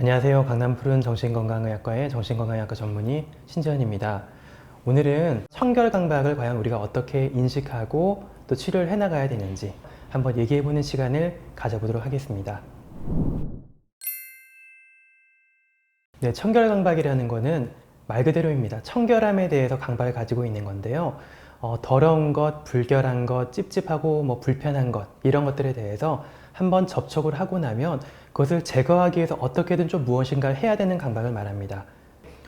안녕하세요. 강남 푸른 정신건강의학과의 정신건강의학과 전문의 신지현입니다. 오늘은 청결강박을 과연 우리가 어떻게 인식하고 또 치료를 해나가야 되는지 한번 얘기해보는 시간을 가져보도록 하겠습니다. 네, 청결강박이라는 거는 말 그대로입니다. 청결함에 대해서 강박을 가지고 있는 건데요. 더러운 것, 불결한 것, 찝찝하고 불편한 것 이런 것들에 대해서 한번 접촉을 하고 나면 그것을 제거하기 위해서 어떻게든 좀 무엇인가를 해야 되는 강박을 말합니다.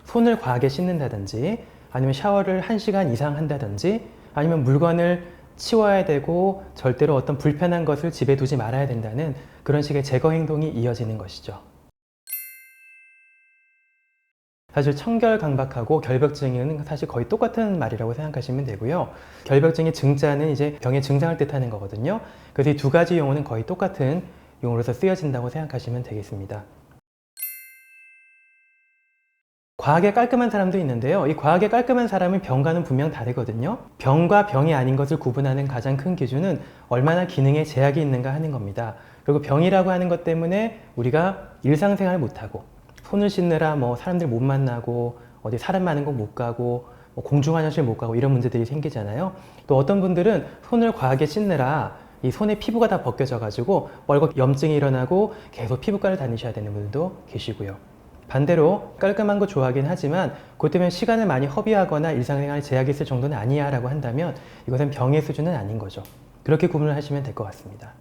손을 과하게 씻는다든지 아니면 샤워를 1시간 이상 한다든지 아니면 물건을 치워야 되고 절대로 어떤 불편한 것을 집에 두지 말아야 된다는 그런 식의 제거 행동이 이어지는 것이죠. 사실 청결강박하고 결벽증은 사실 거의 똑같은 말이라고 생각하시면 되고요. 결벽증의 증자는 이제 병의 증상을 뜻하는 거거든요. 그래서 이 두 가지 용어는 거의 똑같은 용어로서 쓰여진다고 생각하시면 되겠습니다. 과하게 깔끔한 사람도 있는데요. 이 과하게 깔끔한 사람은 병과는 분명 다르거든요. 병과 병이 아닌 것을 구분하는 가장 큰 기준은 얼마나 기능에 제약이 있는가 하는 겁니다. 그리고 병이라고 하는 것 때문에 우리가 일상생활을 못하고 손을 씻느라 사람들 못 만나고 어디 사람 많은 곳 못 가고 공중 화장실 못 가고 이런 문제들이 생기잖아요. 또 어떤 분들은 손을 과하게 씻느라 이 손에 피부가 다 벗겨져 가지고 뻘겋 염증이 일어나고 계속 피부과를 다니셔야 되는 분들도 계시고요. 반대로 깔끔한 거 좋아하긴 하지만 그것 때문에 시간을 많이 허비하거나 일상생활에 제약이 있을 정도는 아니야 라고 한다면 이것은 병의 수준은 아닌 거죠. 그렇게 구분을 하시면 될 것 같습니다.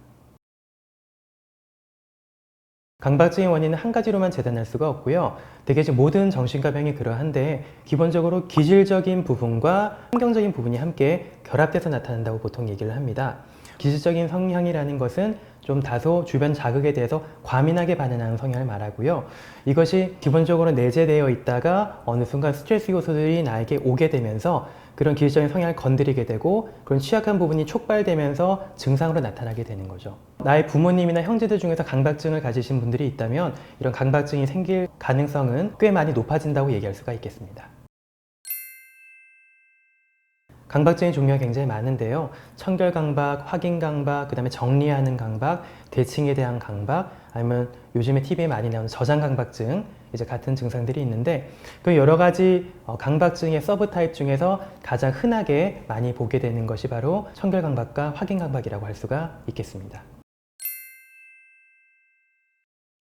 강박증의 원인은 한 가지로만 재단할 수가 없고요. 대개 모든 정신과 병이 그러한데 기본적으로 기질적인 부분과 환경적인 부분이 함께 결합돼서 나타난다고 보통 얘기를 합니다. 기질적인 성향이라는 것은 좀 다소 주변 자극에 대해서 과민하게 반응하는 성향을 말하고요. 이것이 기본적으로 내재되어 있다가 어느 순간 스트레스 요소들이 나에게 오게 되면서 그런 기질적인 성향을 건드리게 되고 그런 취약한 부분이 촉발되면서 증상으로 나타나게 되는 거죠. 나의 부모님이나 형제들 중에서 강박증을 가지신 분들이 있다면 이런 강박증이 생길 가능성은 꽤 많이 높아진다고 얘기할 수가 있겠습니다. 강박증의 종류가 굉장히 많은데요. 청결강박, 확인강박, 그 다음에 정리하는 강박, 대칭에 대한 강박, 아니면 요즘에 TV에 많이 나오는 저장강박증, 이제 같은 증상들이 있는데 그 여러 가지 강박증의 서브 타입 중에서 가장 흔하게 많이 보게 되는 것이 바로 청결강박과 확인강박이라고 할 수가 있겠습니다.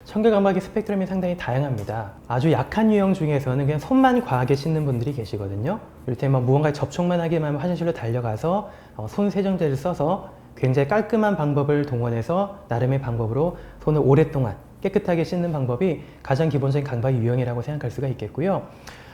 청결강박의 스펙트럼이 상당히 다양합니다. 아주 약한 유형 중에서는 그냥 손만 과하게 씻는 분들이 계시거든요. 이를테면 무언가에 접촉만 하기만 하면 화장실로 달려가서 손 세정제를 써서 굉장히 깔끔한 방법을 동원해서 나름의 방법으로 손을 오랫동안 깨끗하게 씻는 방법이 가장 기본적인 강박의 유형이라고 생각할 수가 있겠고요.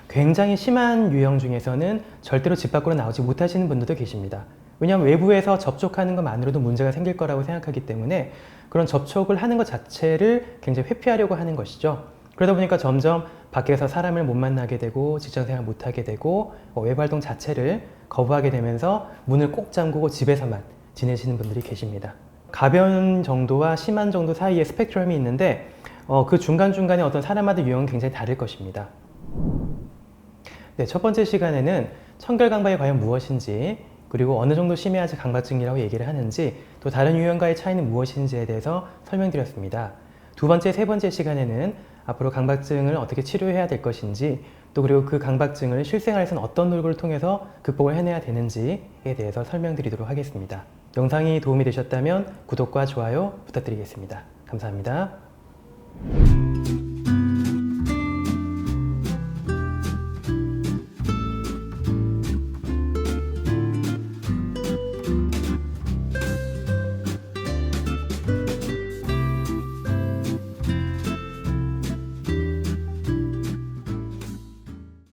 굉장히 심한 유형 중에서는 절대로 집 밖으로 나오지 못하시는 분들도 계십니다. 왜냐하면 외부에서 접촉하는 것만으로도 문제가 생길 거라고 생각하기 때문에 그런 접촉을 하는 것 자체를 굉장히 회피하려고 하는 것이죠. 그러다 보니까 점점 밖에서 사람을 못 만나게 되고 직장생활 못 하게 되고 외부 활동 자체를 거부하게 되면서 문을 꼭 잠그고 집에서만 지내시는 분들이 계십니다. 가벼운 정도와 심한 정도 사이에 스펙트럼이 있는데 그 중간중간에 어떤 사람마다 유형은 굉장히 다를 것입니다. 네, 첫 번째 시간에는 청결강박이 과연 무엇인지 그리고 어느 정도 심해야지 강박증이라고 얘기를 하는지 또 다른 유형과의 차이는 무엇인지에 대해서 설명드렸습니다. 두 번째, 세 번째 시간에는 앞으로 강박증을 어떻게 치료해야 될 것인지 또 그리고 그 강박증을 실생활에서는 어떤 노력을 통해서 극복을 해내야 되는지에 대해서 설명드리도록 하겠습니다. 영상이 도움이 되셨다면 구독과 좋아요 부탁드리겠습니다. 감사합니다.